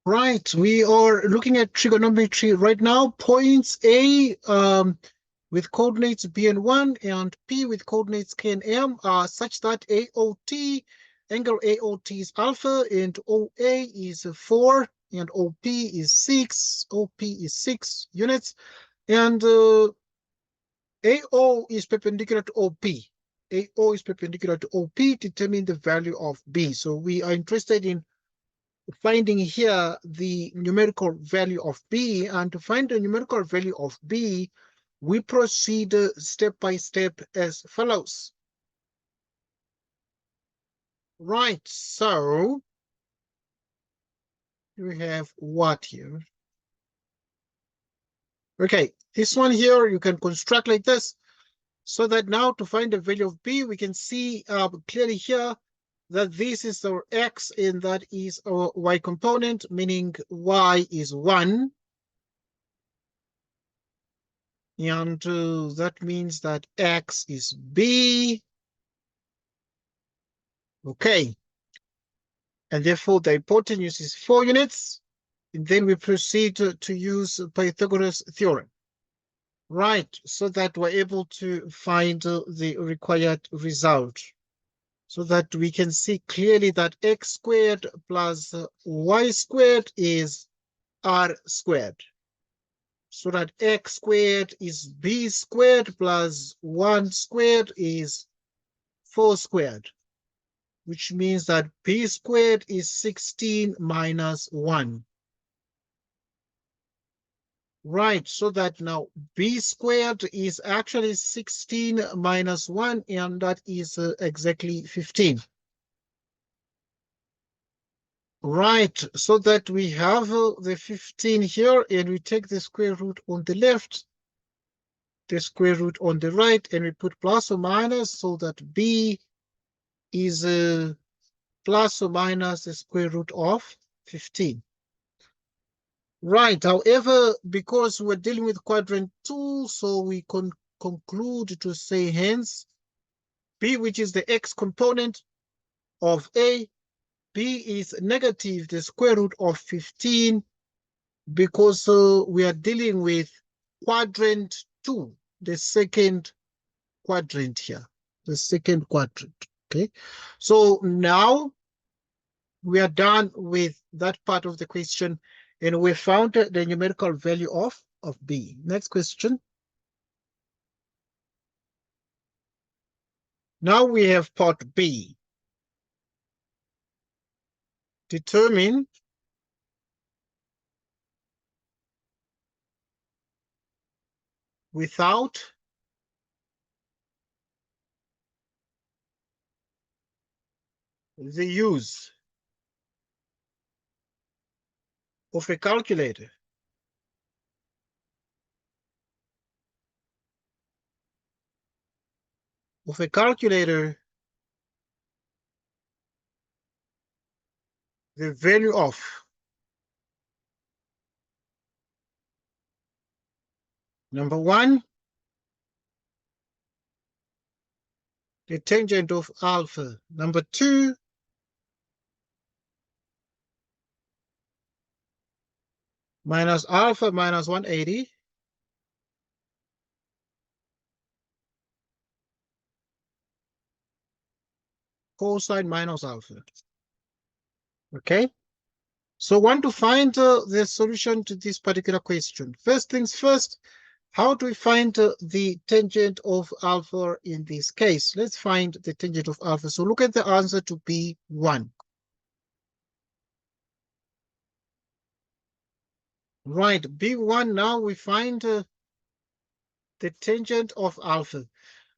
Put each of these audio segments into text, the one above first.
Right, we are looking at trigonometry right now. Points A with coordinates B and 1 and P with coordinates K and M are such that angle AOT is alpha and OA is 4 and OP is 6. OP is 6 units and AO is perpendicular to OP. AO is perpendicular to OP. Determine the value of B. So we are interested in finding here the numerical value of B, and to find the numerical value of B, we proceed step by step as follows. Right, so we have what here? Okay, this one here you can construct like this, so that now to find the value of B, we can see clearly here that this is our X and that is our Y component, meaning Y is 1. And that means that X is B. Okay. And therefore the hypotenuse is 4 units. And then we proceed to use Pythagoras theorem. Right, so that we're able to find the required result. So that we can see clearly that X squared plus Y squared is R squared. So that X squared is B squared plus 1 squared is 4 squared, which means that B squared is 16 minus 1. Right, so that now B squared is actually 16 minus 1, and that is exactly 15. Right, so that we have the 15 here, and we take the square root on the left, the square root on the right, and we put plus or minus, so that B is plus or minus the square root of 15. Right, however, because we're dealing with quadrant 2, so we can conclude to say hence B, which is the X component of A, B is negative the square root of 15 because we are dealing with quadrant 2, the second quadrant here, the second quadrant, okay? So now we are done with that part of the question, and we found the numerical value of B. Next question. Now we have part B. Determine without the use of a calculator the value of number 1, the tangent of alpha. Number 2, minus alpha minus 180. Cosine minus alpha. Okay. So want to find the solution to this particular question. First things first, how do we find the tangent of alpha in this case? Let's find the tangent of alpha. So look at the answer to be 1. Right, B1, now we find the tangent of alpha.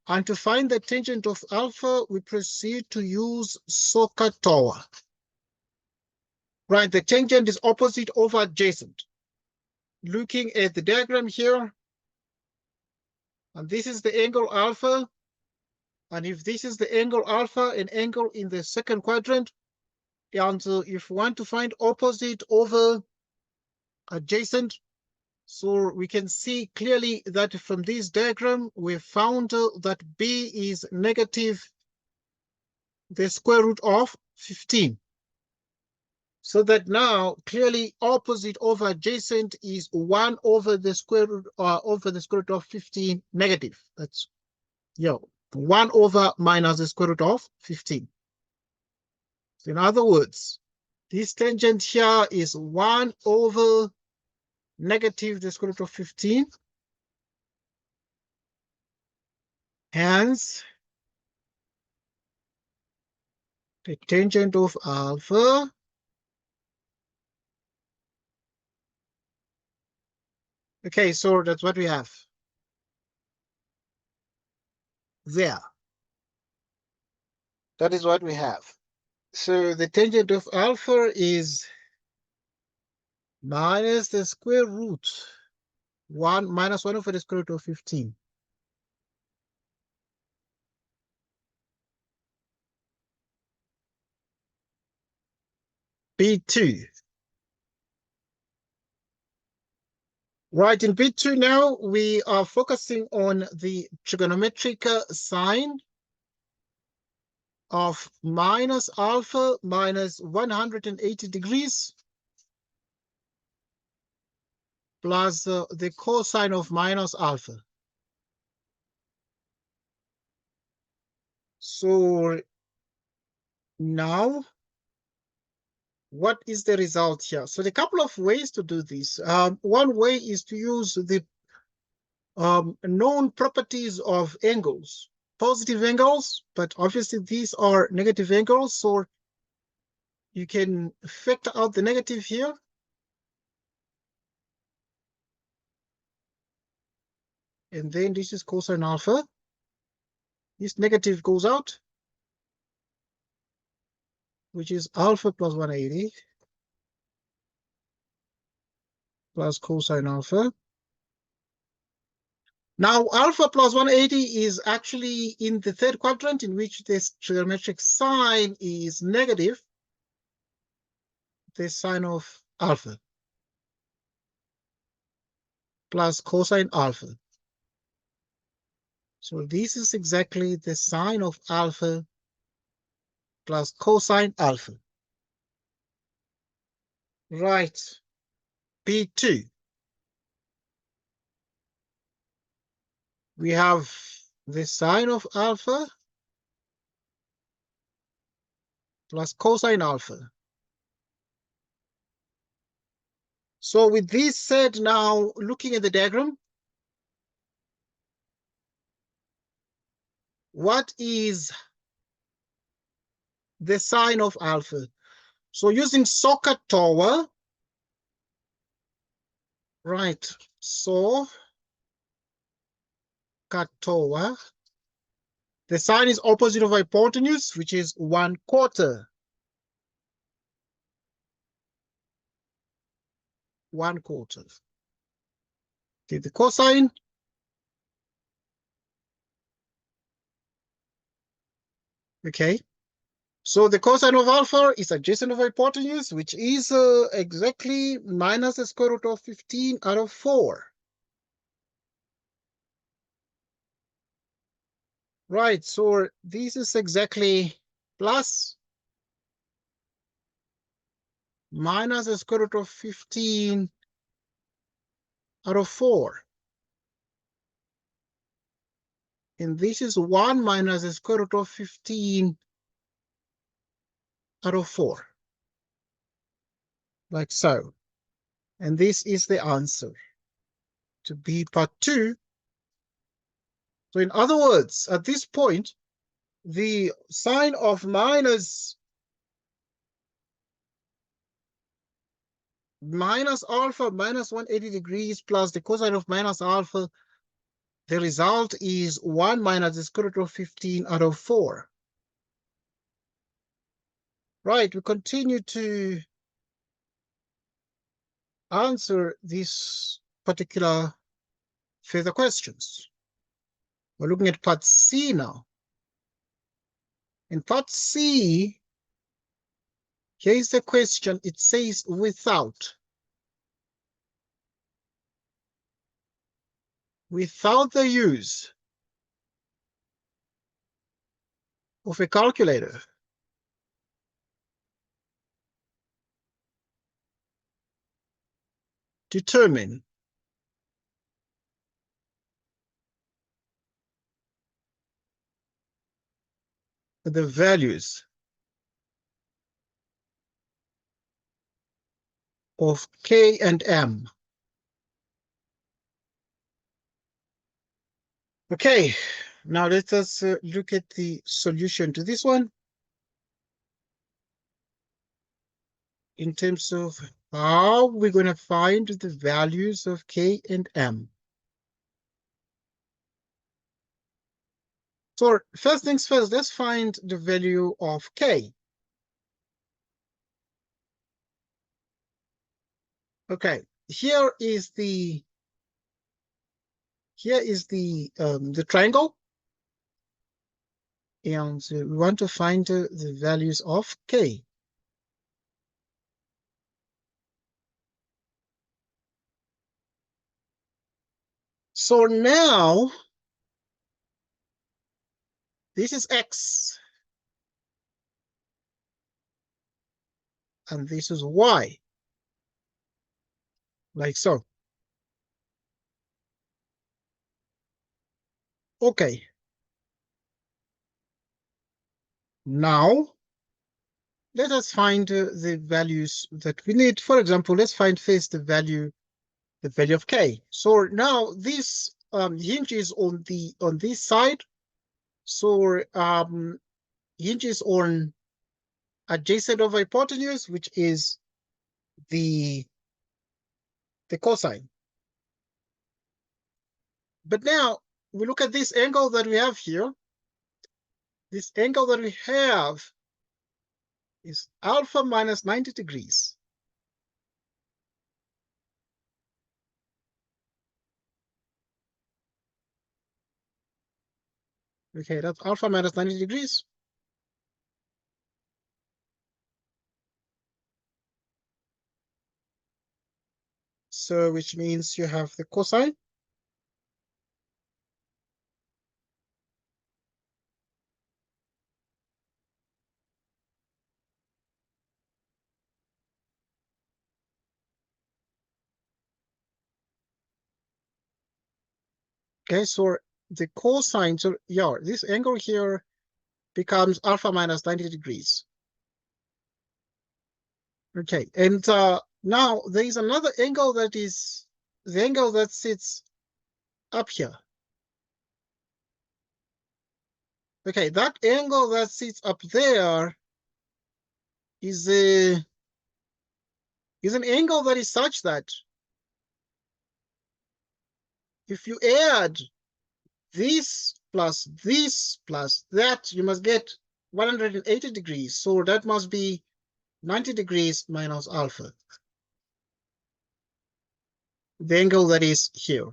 And to find the tangent of alpha, we proceed to use SOH CAH TOA. Right, the tangent is opposite over adjacent. Looking at the diagram here, and this is the angle alpha. And if this is the angle alpha, an angle in the second quadrant, and if we want to find opposite over adjacent, so we can see clearly that from this diagram, we found that B is negative the square root of 15. So that now clearly opposite over adjacent is 1 over the square root of 15 negative. That's 1 over minus the square root of 15. So in other words, this tangent here is 1 over negative the square root of 15. Hence, the tangent of alpha okay, so that's what we have there. That is what we have. So the tangent of alpha is minus the square root 1 minus 1 over the square root of 15. B2. Right, in B2 now, we are focusing on the trigonometric sign of minus alpha minus 180 degrees plus the cosine of minus alpha. So now, what is the result here? So there are a couple of ways to do this. One way is to use the known properties of angles, positive angles, but obviously these are negative angles, so you can factor out the negative here. And then this is cosine alpha. This negative goes out, which is alpha plus 180 plus cosine alpha. Now, alpha plus 180 is actually in the third quadrant, in which this trigonometric sign is negative, the sine of alpha, plus cosine alpha. So this is exactly the sine of alpha plus cosine alpha. Right, B2. We have the sine of alpha plus cosine alpha. So with this said, now looking at the diagram, what is the sine of alpha? So using SOH CAH TOA, right, SOH CAH TOA, the sine is opposite of hypotenuse, which is 1/4. 1/4. Okay, the cosine, okay. So the cosine of alpha is adjacent of hypotenuse, which is exactly minus the square root of 15 out of 4. Right, so this is exactly plus minus the square root of 15 out of 4. And this is 1 minus the square root of 15 out of 4. Like so. And this is the answer to B part 2. So in other words, at this point, the sine of minus alpha minus 180 degrees plus the cosine of minus alpha, the result is 1 minus the square root of 15 out of 4. Right, we continue to answer these particular further questions. We're looking at part C now. In part C, here is the question. It says without the use of a calculator, determine the values of K and M. Okay, now let us look at the solution to this one in terms of how we're going to find the values of K and M. So first things first, let's find the value of K. Okay, here is the triangle, and we want to find the values of K. So now this is X and this is Y, like so. Okay. Now let us find the values that we need. For example, let's find first the value of K. So now this hinges on this side. So hinges on adjacent of hypotenuse, which is the cosine. But now we look at this angle that we have here. This angle that we have is alpha minus 90 degrees. Okay, that's alpha minus 90 degrees. So which means you have the cosine. Okay, so the cosine, so yeah, this angle here becomes alpha minus 90 degrees. Okay, and now there is another angle that is the angle that sits up here. Okay, that angle that sits up there is an angle that is such that if you add this plus that, you must get 180 degrees. So that must be 90 degrees minus alpha, the angle that is here.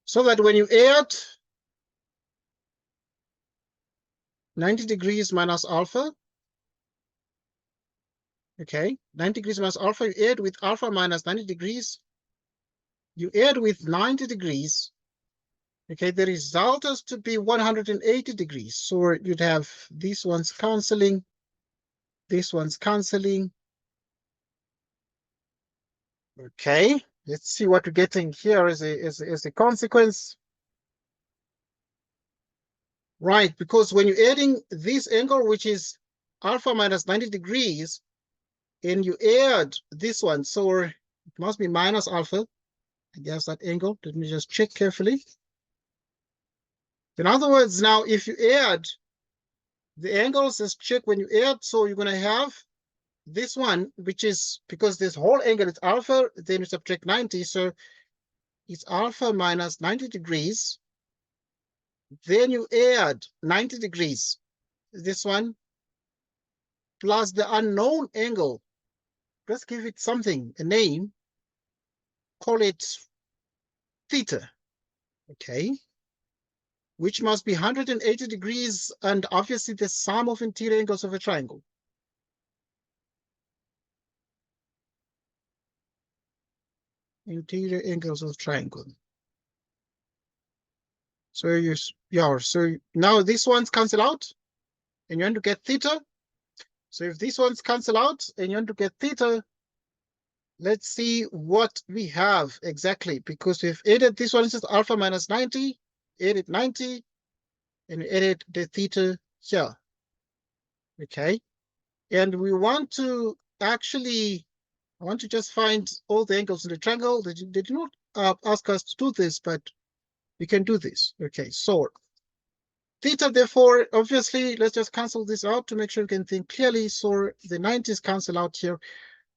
So that when you add 90 degrees minus alpha, okay, 90 degrees minus alpha, you add with alpha minus 90 degrees, you add with 90 degrees, okay, the result is to be 180 degrees. So you'd have these ones canceling, this one's canceling. Okay, let's see what we're getting here as a consequence. Right, because when you're adding this angle, which is alpha minus 90 degrees, and you add this one, so it must be minus alpha, I guess, that angle. Let me just check carefully. In other words, now if you add the angles, just check when you add, so you're going to have this one, which is, because this whole angle is alpha, then you subtract 90, so it's alpha minus 90 degrees. Then you add 90 degrees, this one, plus the unknown angle. Let's give it something, a name. Call it theta, okay? Which must be 180 degrees, and obviously the sum of interior angles of a triangle. Interior angles of triangle. So so now these ones cancel out, and you want to get theta. So if these ones cancel out and you want to get theta, let's see what we have exactly, because we've added this one, is just alpha minus 90, added 90, and we added the theta here. Okay. And we want to actually, I want to just find all the angles in the triangle. They did not ask us to do this, but we can do this. Okay, so theta, therefore, obviously, let's just cancel this out to make sure we can think clearly. So the 90s cancel out here.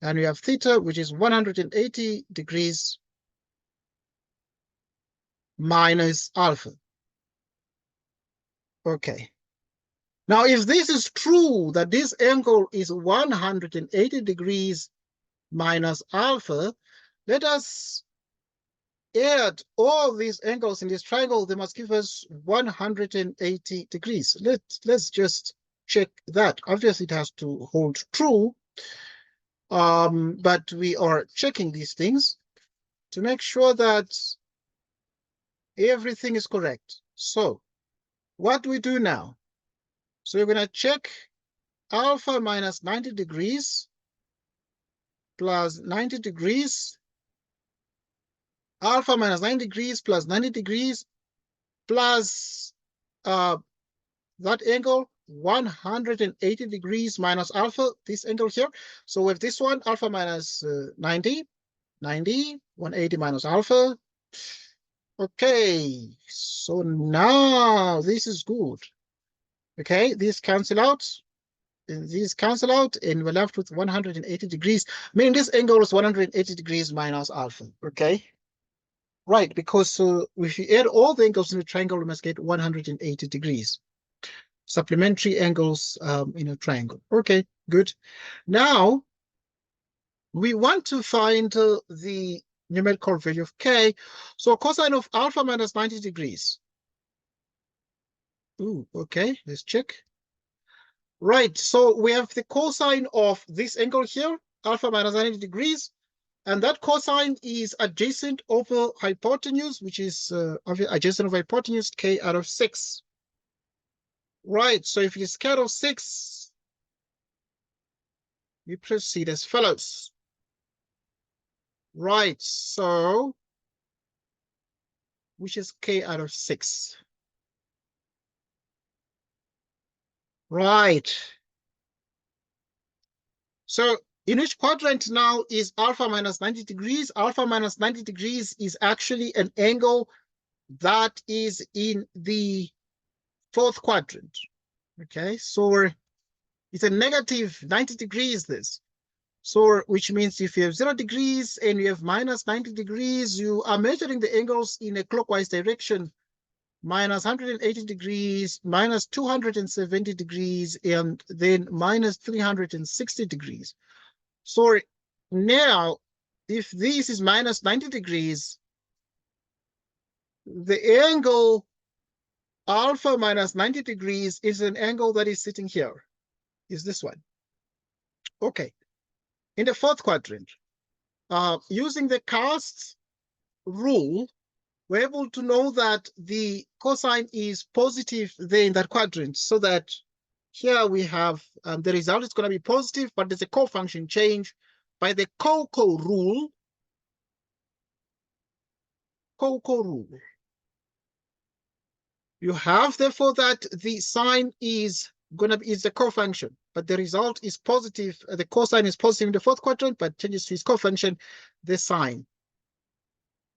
And we have theta, which is 180 degrees minus alpha. Okay. Now, if this is true, that this angle is 180 degrees minus alpha, let us add all these angles in this triangle. They must give us 180 degrees. Let's just check that. Obviously, it has to hold true, but we are checking these things to make sure that everything is correct. So what do we do now? So we're going to check alpha minus 90 degrees plus 90 degrees, alpha minus 90 degrees plus 90 degrees plus that angle 180 degrees minus alpha, this angle here. So with this one, alpha minus 90, 180 minus alpha. Okay, so now this is good. Okay, these cancel out. And these cancel out, and we're left with 180 degrees, meaning this angle is 180 degrees minus alpha. Okay, right, because if you add all the angles in the triangle, we must get 180 degrees. Supplementary angles in a triangle. Okay, good. Now, we want to find the numerical value of k. So cosine of alpha minus 90 degrees. Ooh, okay, let's check. Right, so we have the cosine of this angle here, alpha minus 90 degrees, and that cosine is adjacent over hypotenuse, which is adjacent over hypotenuse, k out of 6. Right, so if it is k out of 6, we proceed as follows. Right, so which is k out of 6. Right. So in which quadrant now is alpha minus 90 degrees? Alpha minus 90 degrees is actually an angle that is in the fourth quadrant. Okay, so it's a negative 90 degrees this. So which means if you have 0 degrees and you have minus 90 degrees, you are measuring the angles in a clockwise direction. Minus 180 degrees, minus 270 degrees, and then minus 360 degrees. So now, if this is minus 90 degrees, the angle alpha minus 90 degrees is an angle that is sitting here, is this one. Okay, in the fourth quadrant, using the cast rule, we're able to know that the cosine is positive there in that quadrant, so that here we have the result is going to be positive, but there's a co-function change by the Coco rule. Coco rule. You have therefore that the sine is going to be the co-function, but the result is positive. The cosine is positive in the fourth quadrant, but changes to its co-function, the sine.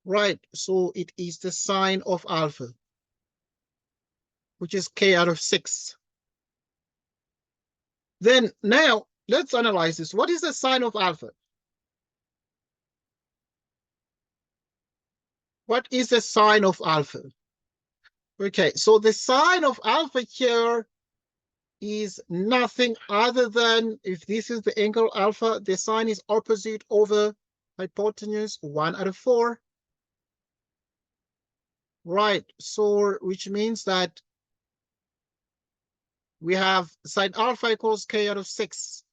Right, so it is the sine of alpha, which is k out of 6. Then now let's analyze this. What is the sine of alpha? What is the sine of alpha? Okay, so the sine of alpha here is nothing other than, if this is the angle alpha, the sine is opposite over hypotenuse, 1 out of 4. Right, so which means that we have sine alpha equals k out of 6.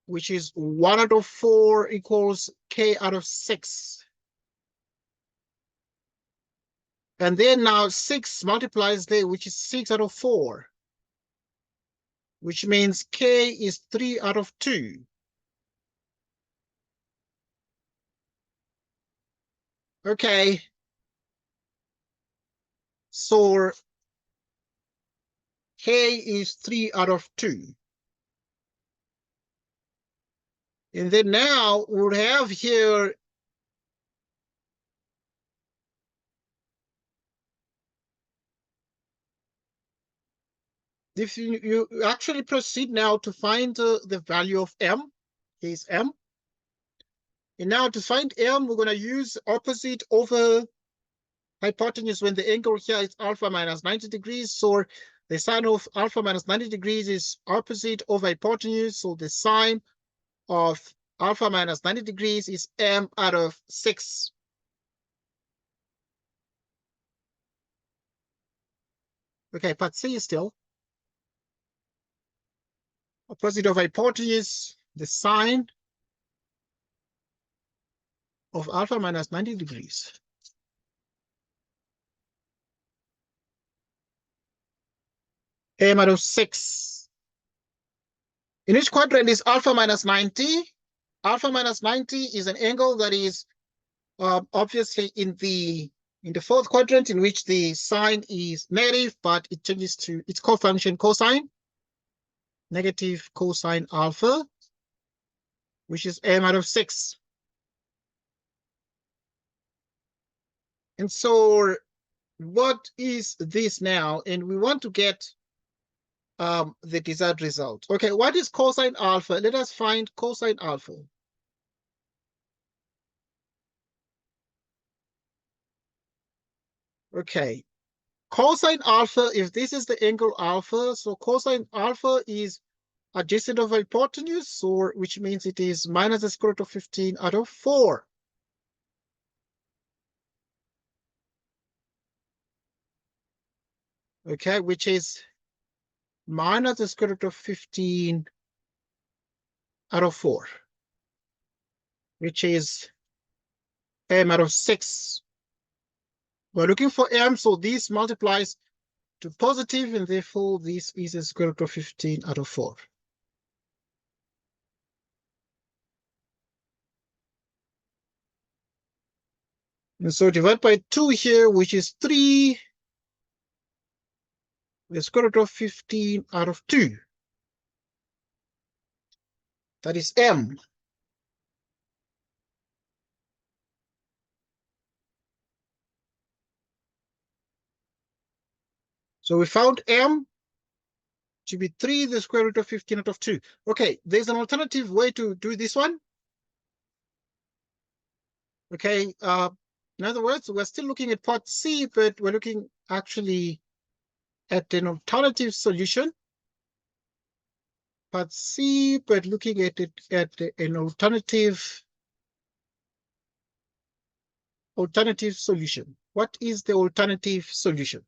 Which is 1 out of 4 equals k out of 6. And then now 6 multiplies there, which is 6 out of 4. which means K is 3 out of 2. Okay. So K is 3 out of 2. And then now we'll have here if you actually proceed now to find the value of M, is M. And now to find M, we're going to use opposite over hypotenuse when the angle here is alpha minus 90 degrees. So the sine of alpha minus 90 degrees is opposite over hypotenuse. So the sine of alpha minus 90 degrees is M out of 6. Okay, part C is still opposite of hypotenuse, the sine of alpha minus 90 degrees. M out of 6. In which quadrant is alpha minus 90? Alpha minus 90 is an angle that is obviously in the fourth quadrant, in which the sign is negative, but it changes to its cofunction cosine, negative cosine alpha, which is M out of 6. And so what is this now? And we want to get the desired result. Okay, what is cosine alpha? Let us find cosine alpha. Okay, cosine alpha, if this is the angle alpha, so cosine alpha is adjacent of hypotenuse, so which means it is minus the square root of 15 out of 4. Okay, which is minus the square root of 15 out of 4, which is M out of 6. We're looking for M, so this multiplies to positive, and therefore this is the square root of 15 out of 4. And so divide by 2 here, which is 3, the square root of 15 out of 2. That is M. So we found M to be 3, the square root of 15 out of 2. Okay, there's an alternative way to do this one. Okay, in other words, we're still looking at part C, but we're looking actually at an alternative solution. Part C, but looking at it at an alternative solution. What is the alternative solution?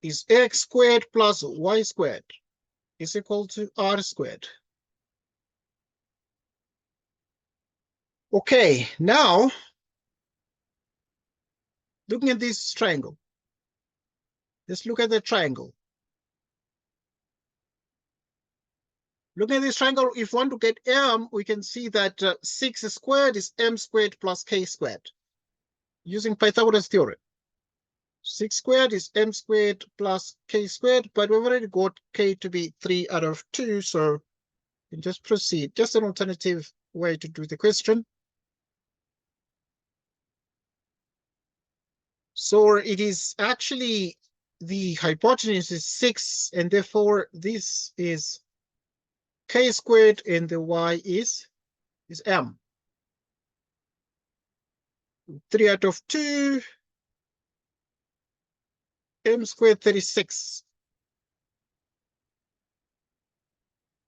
Is x squared plus y squared is equal to r squared. Okay, now looking at this triangle. Let's look at the triangle. Looking at this triangle, if we want to get M, we can see that 6 squared is M squared plus K squared, using Pythagoras theorem. 6 squared is M squared plus K squared, but we've already got K to be 3 out of 2, so we can just proceed. Just an alternative way to do the question. So it is actually, the hypotenuse is 6, and therefore this is K squared, and the Y is M. 3 out of 2, M squared 36.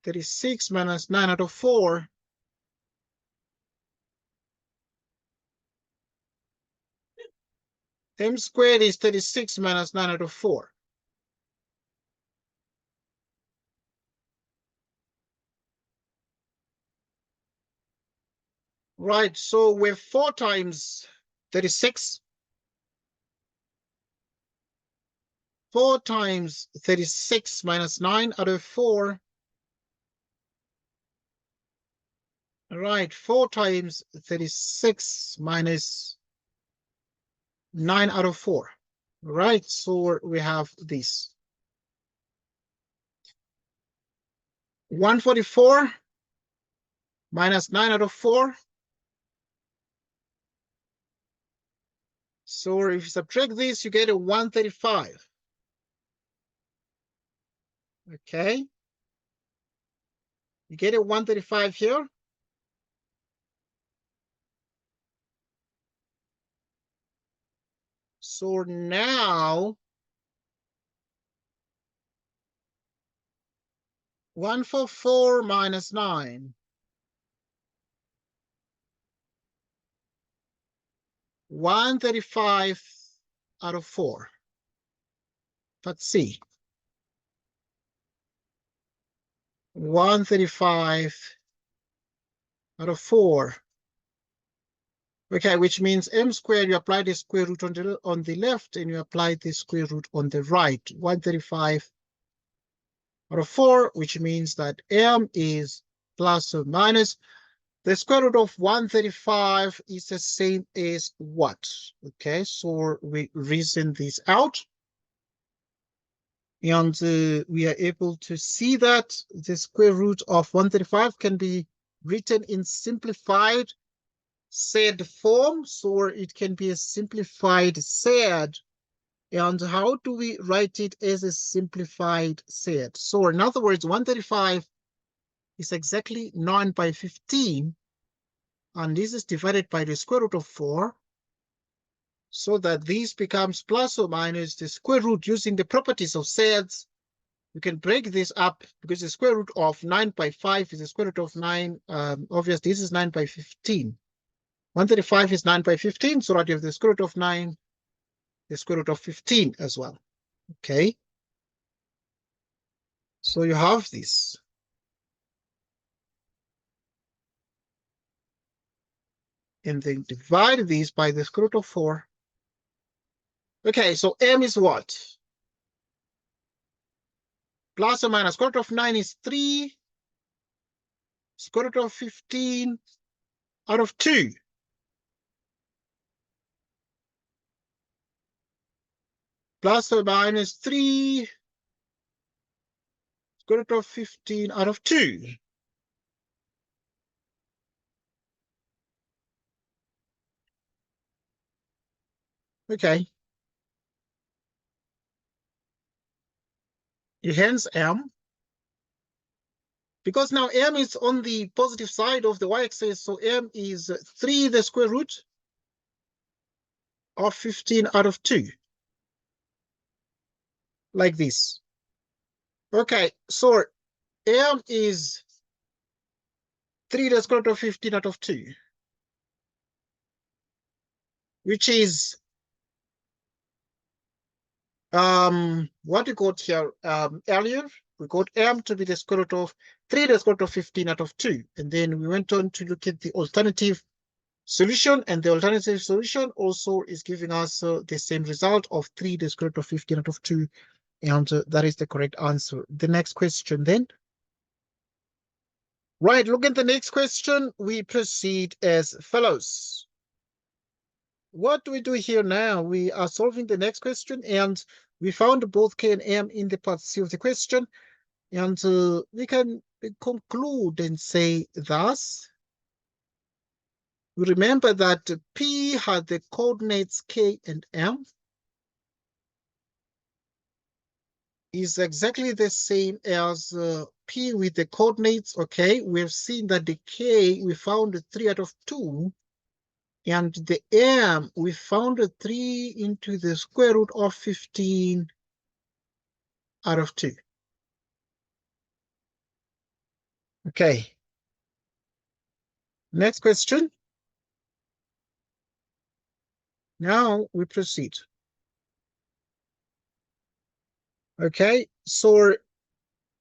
36 minus 9 out of 4. M squared is 36 minus 9 out of 4. Right, so we're 4 times 36. 4 times 36 minus 9 out of 4. All right, 4 times 36 minus 9 out of 4. All right, so we have this. 144 minus 9 out of 4. So if you subtract this, you get a 135. Okay. You get a 135 here. So now 144 minus 9. 135 out of 4. Let's see. 135 out of 4. Okay, which means m squared, you apply the square root on the left and you apply the square root on the right. 135 out of 4, which means that m is plus or minus. The square root of 135 is the same as what? Okay, so we reason this out. And we are able to see that the square root of 135 can be written in simplified SAD form. So it can be a simplified SAD. And how do we write it as a simplified SAD? So in other words, 135 is exactly 9 by 15. And this is divided by the square root of 4. So that this becomes plus or minus the square root using the properties of SADs. You can break this up because the square root of 9 by 5 is the square root of 9. Obviously, this is 9 by 15. 135 is 9 by 15, so that you have the square root of 9, the square root of 15 as well. Okay. So you have this. And then divide these by the square root of 4. Okay, so m is what? Plus or minus square root of 9 is 3. Square root of 15 out of 2. Plus or minus 3. Square root of 15 out of 2. Okay. Hence m. Because now m is on the positive side of the y-axis, so m is 3 the square root of 15 out of 2. Like this. Okay, so m is 3 the square root of 15 out of 2. Which is what we got here earlier. We got m to be the square root of 3 the square root of 15 out of 2. And then we went on to look at the alternative solution, and the alternative solution also is giving us the same result of 3 the square root of 15 out of 2, and that is the correct answer. The next question then. Right, look at the next question. We proceed as follows. What do we do here now? We are solving the next question, and we found both k and m in the part C of the question, and we can conclude and say thus. We remember that P had the coordinates k and m is exactly the same as P with the coordinates. Okay, we've seen that the k, we found 3 out of 2, and the m, we found 3 into the square root of 15 out of 2. Okay. Next question. Now we proceed. Okay, so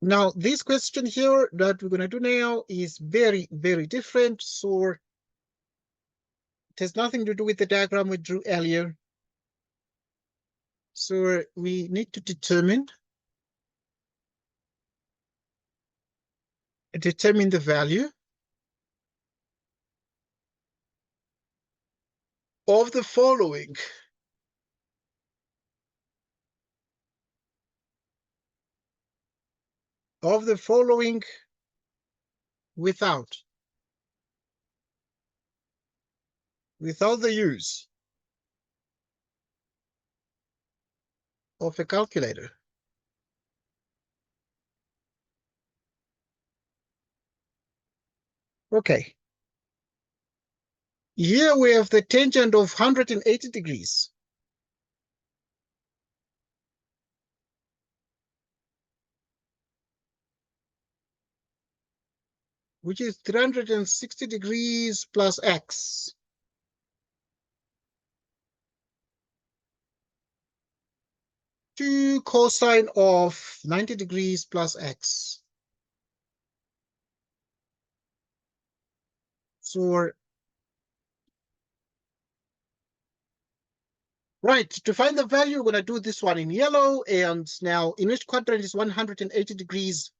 now this question here that we're going to do now is very, very different. So it has nothing to do with the diagram we drew earlier. So we need to determine the value of the following. Of the following without the use of a calculator. Okay. Here we have the tangent of 180 degrees. Which is 360 degrees plus x. To cosine of 90 degrees plus x. So, right, to find the value, we're going to do this one in yellow. And now in which quadrant is 180 degrees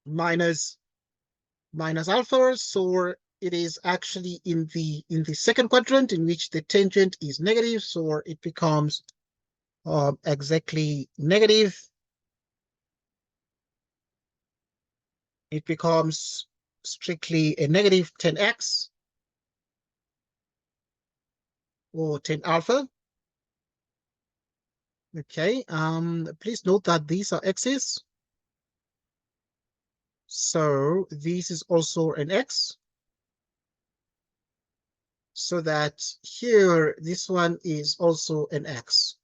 minus alpha? So it is actually in the second quadrant, in which the tangent is negative. So it becomes exactly negative. It becomes strictly a negative 10x or 10 alpha. Okay, please note that these are x's. So this is also an x. So that here, this one is also an x.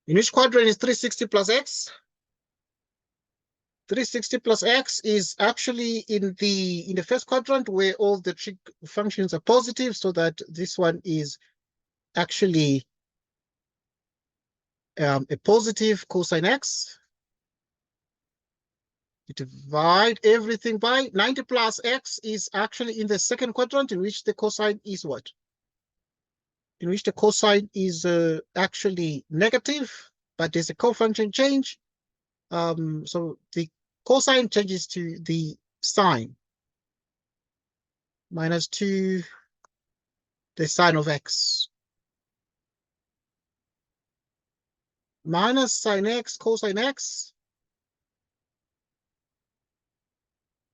In which quadrant is 360 plus x? 360 plus x is actually in the first quadrant, where all the trig functions are positive, so that this one is actually a positive cosine x. You divide everything by 90 plus x is actually in the second quadrant, in which the cosine is what? In which the cosine is actually negative, but there's a cofunction change. So the cosine changes to the sine minus 2 the sine of x. Minus sine x cosine x.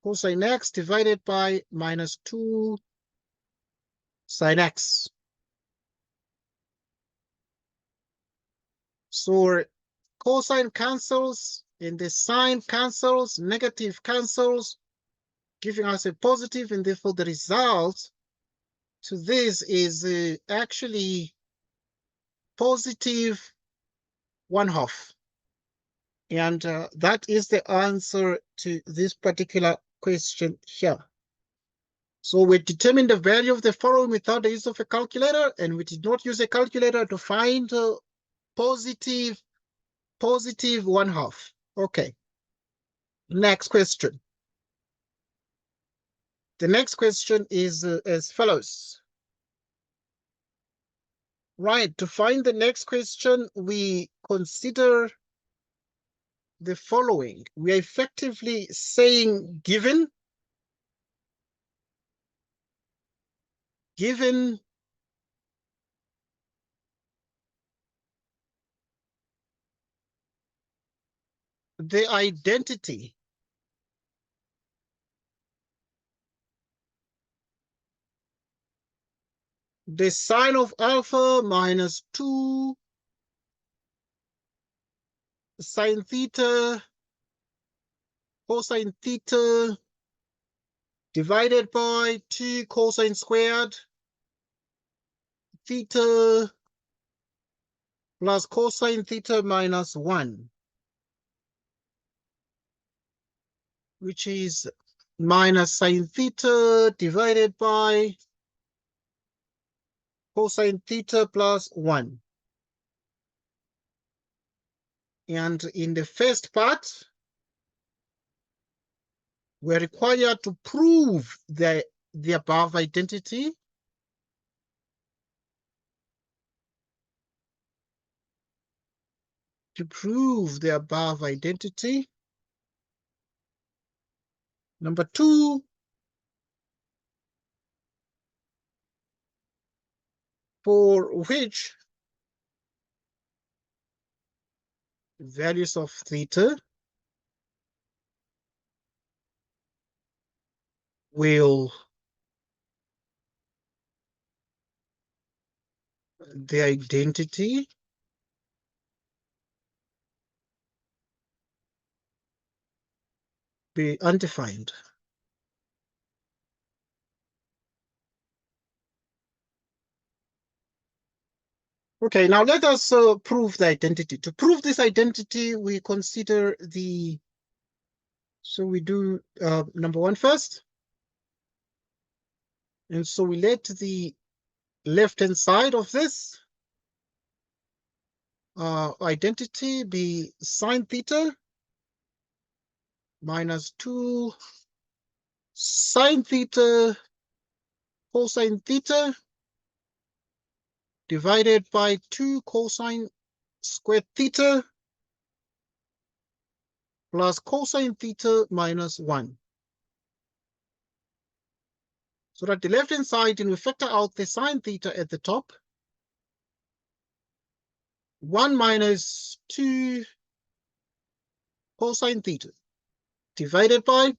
Cosine x divided by minus 2 sine x. So cosine cancels and the sine cancels, negative cancels, giving us a positive, and therefore the result to this is actually positive 1/2. And that is the answer to this particular question here. So we determined the value of the following without the use of a calculator, and we did not use a calculator to find positive 1/2. Okay. Next question. The next question is as follows. Right, to find the next question, we consider the following. We are effectively saying given the identity the sine of alpha minus 2 sine theta cosine theta divided by 2 cosine squared theta plus cosine theta minus 1, which is minus sine theta divided by cosine theta plus 1. And in the first part, we're required to prove the the above identity. to prove the above identity. Number 2, for which values of theta will the identity be undefined. Okay, now let us prove the identity. To prove this identity, we consider the, so we do number 1 first. And so we let the left-hand side of this identity be sine theta minus 2 sine theta cosine theta divided by 2 cosine squared theta plus cosine theta minus 1. So that the left-hand side, and we factor out the sine theta at the top, 1 minus 2 cosine theta divided by,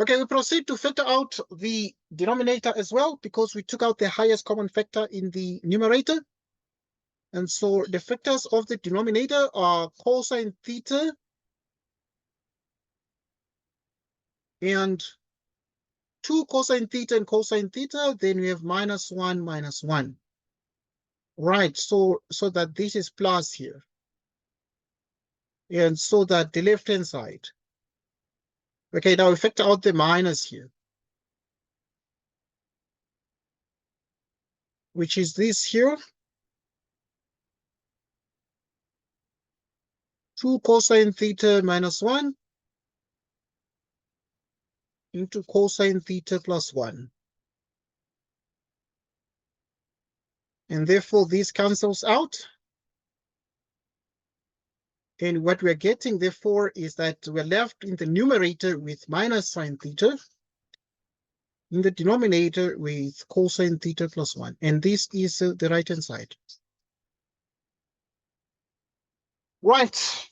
okay, we proceed to factor out the denominator as well, because we took out the highest common factor in the numerator. And so the factors of the denominator are cosine theta and 2 cosine theta and cosine theta. Then we have minus 1, minus 1. Right, so that this is plus here. And so that the left-hand side. Okay, now we factor out the minus here, which is this here. 2 cosine theta minus 1 into cosine theta plus 1. And therefore, this cancels out. And what we're getting, therefore, is that we're left in the numerator with minus sine theta, in the denominator with cosine theta plus 1. And this is the right-hand side. Right.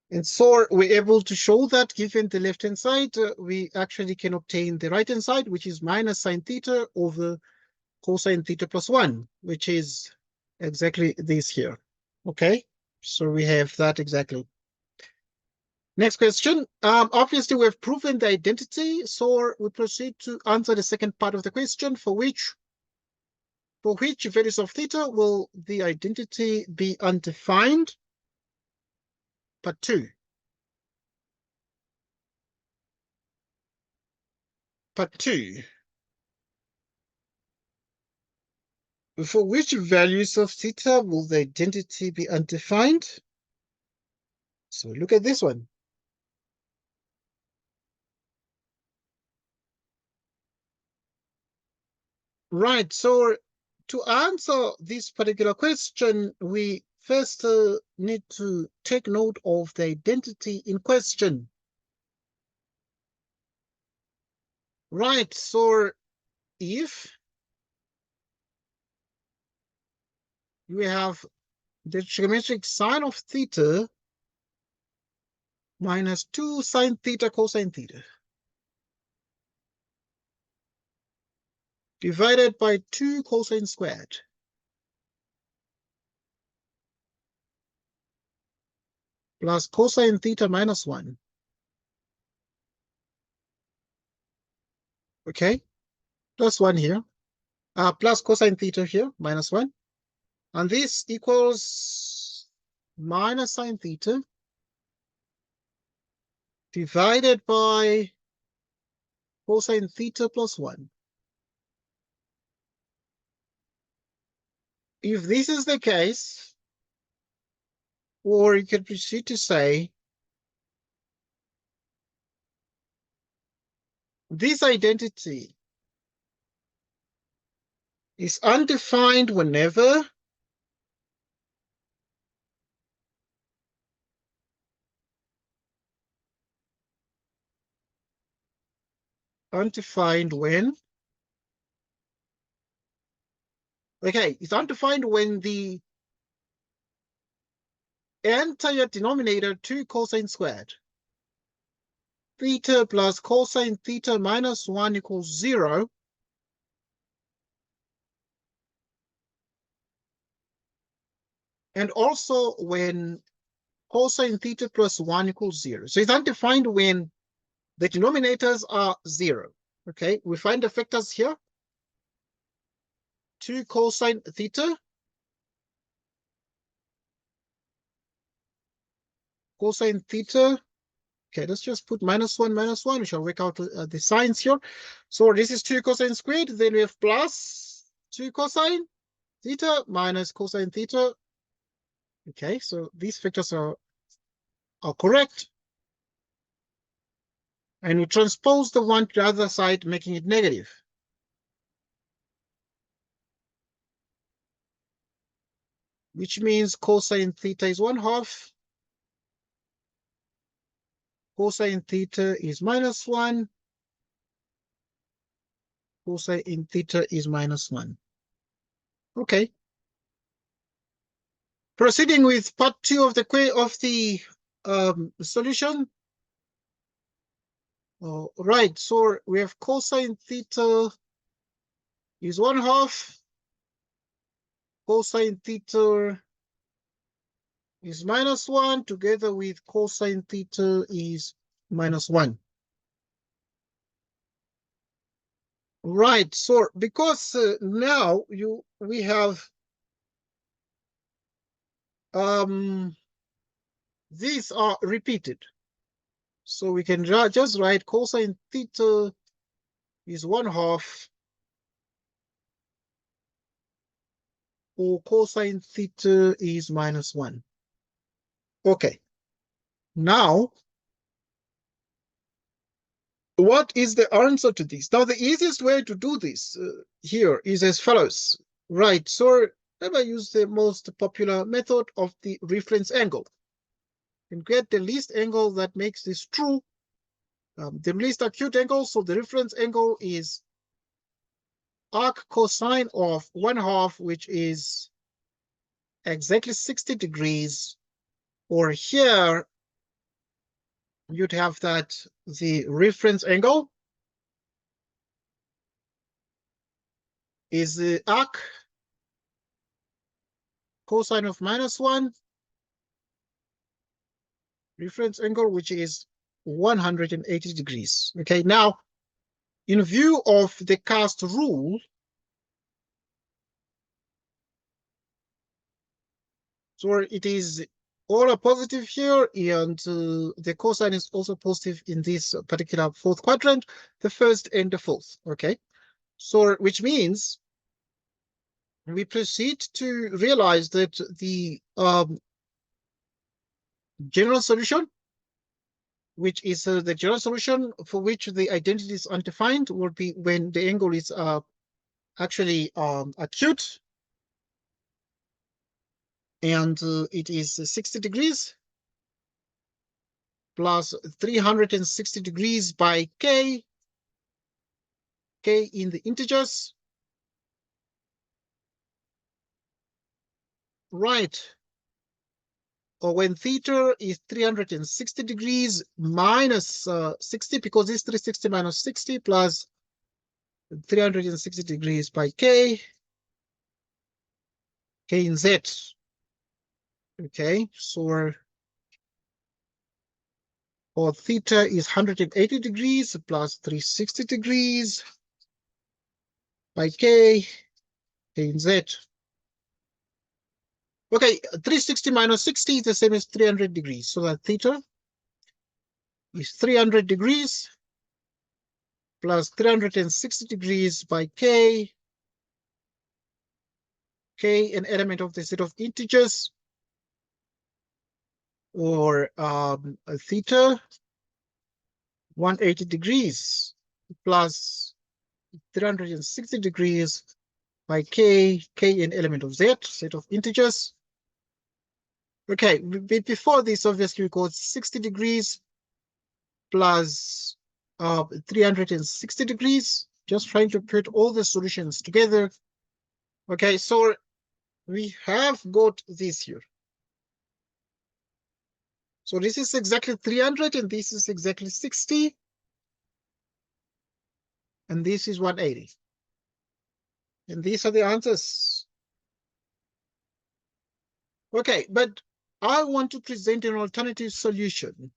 And so we're able to show that given the left-hand side, we actually can obtain the right-hand side, which is minus sine theta over cosine theta plus 1, which is exactly this here. Okay, so we have that exactly. Next question. Obviously, we have proven the identity, so we proceed to answer the second part of the question, for which values of theta will the identity be undefined? Part 2. Part 2. For which values of theta will the identity be undefined? So look at this one. Right, so to answer this particular question, we first need to take note of the identity in question. Right, so if we have the trigonometric sine of theta minus 2 sine theta cosine theta divided by 2 cosine squared plus cosine theta minus 1. Okay, plus 1 here, plus cosine theta here, minus 1. And this equals minus sine theta divided by cosine theta plus 1. If this is the case, or you could proceed to say, this identity is undefined whenever undefined when, okay, it's undefined when the entire denominator 2 cosine squared theta plus cosine theta minus 1 equals 0. And also when cosine theta plus 1 equals 0. So it's undefined when the denominators are 0. Okay, we find the factors here. 2 cosine theta, cosine theta. Okay, let's just put minus 1, minus 1. We shall work out the signs here. So this is 2 cosine squared. Then we have plus 2 cosine theta minus cosine theta. Okay, so these factors are correct. And we transpose the one to the other side, making it negative. Which means cosine theta is 1/2. Cosine theta is minus 1. Cosine theta is minus 1. Okay. Proceeding with part 2 of the solution. Right, so we have cosine theta is 1/2. Cosine theta is minus 1 together with cosine theta is minus 1. Right, so because now we have these are repeated. So we can just write cosine theta is 1/2 or cosine theta is minus 1. Okay. Now, what is the answer to this? Now, the easiest way to do this here is as follows. Right, so let me use the most popular method of the reference angle. And get the least angle that makes this true. The least acute angle, so the reference angle is arc cosine of 1/2, which is exactly 60 degrees. Or here, you'd have that the reference angle is the arc cosine of minus 1, reference angle, which is 180 degrees. Okay, now, in view of the cast rule, so it is all are positive here, and the cosine is also positive in this particular fourth quadrant, the first and the fourth. Okay, so which means we proceed to realize that the general solution, which is the general solution for which the identity is undefined, will be when the angle is actually acute, and it is 60 degrees plus 360 degrees by k in the integers. Right. Or when theta is 360 degrees minus 60, because it's 360 minus 60 plus 360 degrees by k in z. Okay, so or theta is 180 degrees plus 360 degrees by k in z. Okay, 360 minus 60 is the same as 300 degrees. So that theta is 300 degrees plus 360 degrees by k, an element of the set of integers, or theta 180 degrees plus 360 degrees by k, an element of z, set of integers. Okay, before this, obviously, we got 60 degrees plus 360 degrees. Just trying to put all the solutions together. Okay, so we have got this here. So this is exactly 300 and this is exactly 60. And this is 180. And these are the answers. Okay, but I want to present an alternative solution.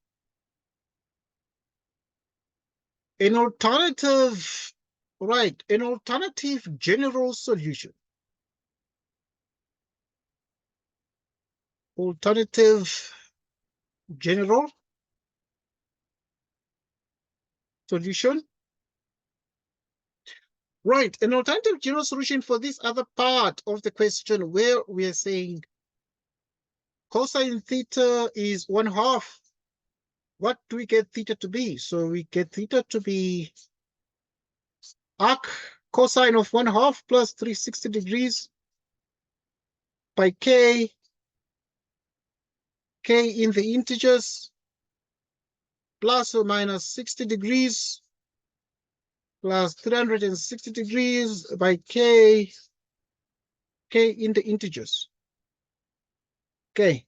An alternative, right, an alternative general solution. Alternative general solution. Right, an alternative general solution for this other part of the question where we are saying cosine theta is 1/2. What do we get theta to be? So we get theta to be arc cosine of 1/2 plus 360 degrees by k in the integers, plus or minus 60 degrees plus 360 degrees by k in the integers. Okay.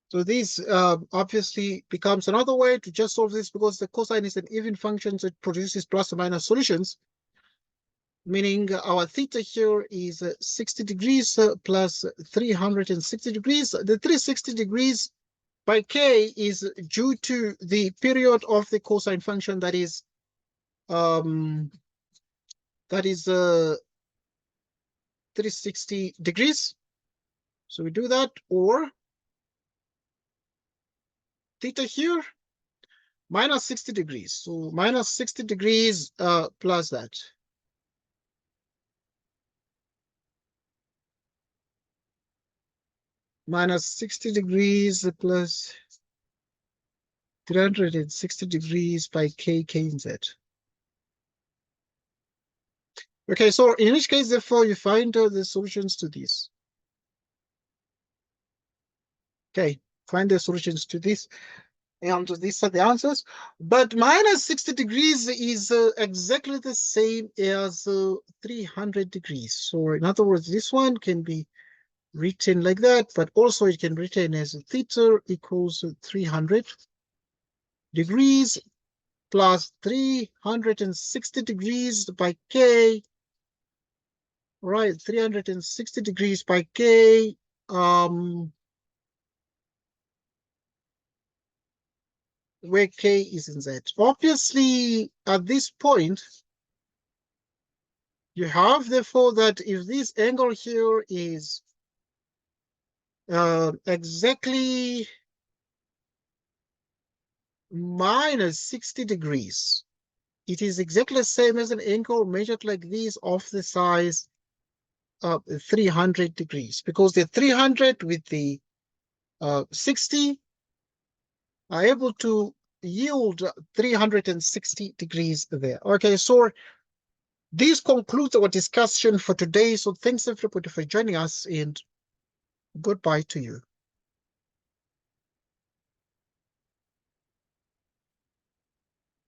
So this obviously becomes another way to just solve this because the cosine is an even function, so it produces plus or minus solutions. Meaning our theta here is 60 degrees plus 360 degrees. The 360 degrees by k is due to the period of the cosine function, that is 360 degrees. So we do that, or theta here minus 60 degrees. So minus 60 degrees plus that. Minus 60 degrees plus 360 degrees by k in z. Okay, so in each case, therefore, you find the solutions to this. Okay, find the solutions to this. And these are the answers. But minus 60 degrees is exactly the same as 300 degrees. So in other words, this one can be written like that, but also it can be written as theta equals 300 degrees plus 360 degrees by k. Right, 360 degrees by k. Where k is in z. Obviously, at this point, you have therefore that if this angle here is exactly minus 60 degrees, it is exactly the same as an angle measured like this of the size of 300 degrees, because the 300 with the 60 are able to yield 360 degrees there. Okay, so this concludes our discussion for today. So thanks everybody for joining us, and goodbye to you.